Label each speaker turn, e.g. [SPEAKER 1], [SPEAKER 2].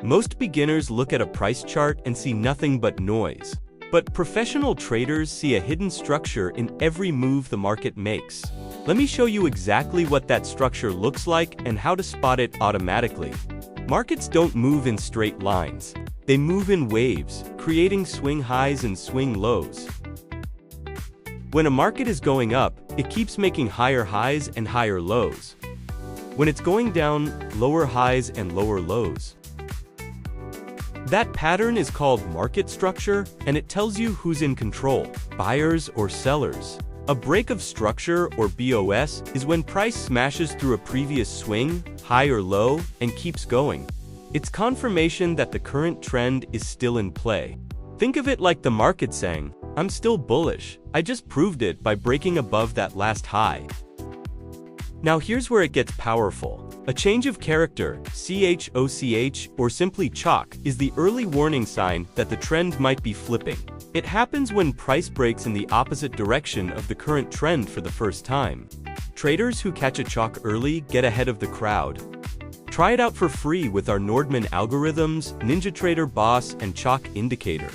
[SPEAKER 1] Most beginners look at a price chart and see nothing but noise. But professional traders see a hidden structure in every move the market makes. Let me show you exactly what that structure looks like and how to spot it automatically. Markets don't move in straight lines. They move in waves, creating swing highs and swing lows. When a market is going up, it keeps making higher highs and higher lows. When it's going down, lower highs and lower lows. That pattern is called market structure, and it tells you who's in control, buyers or sellers. A break of structure, or BOS, is when price smashes through a previous swing, high or low, and keeps going. It's confirmation that the current trend is still in play. Think of it like the market saying, "I'm still bullish, I just proved it by breaking above that last high." Now here's where it gets powerful. A change of character, CHOCH, or simply CHoCH, is the early warning sign that the trend might be flipping. It happens when price breaks in the opposite direction of the current trend for the first time. Traders who catch a CHoCH early get ahead of the crowd. Try it out for free with our Nordman algorithms, NinjaTrader BOS and CHoCH Indicator.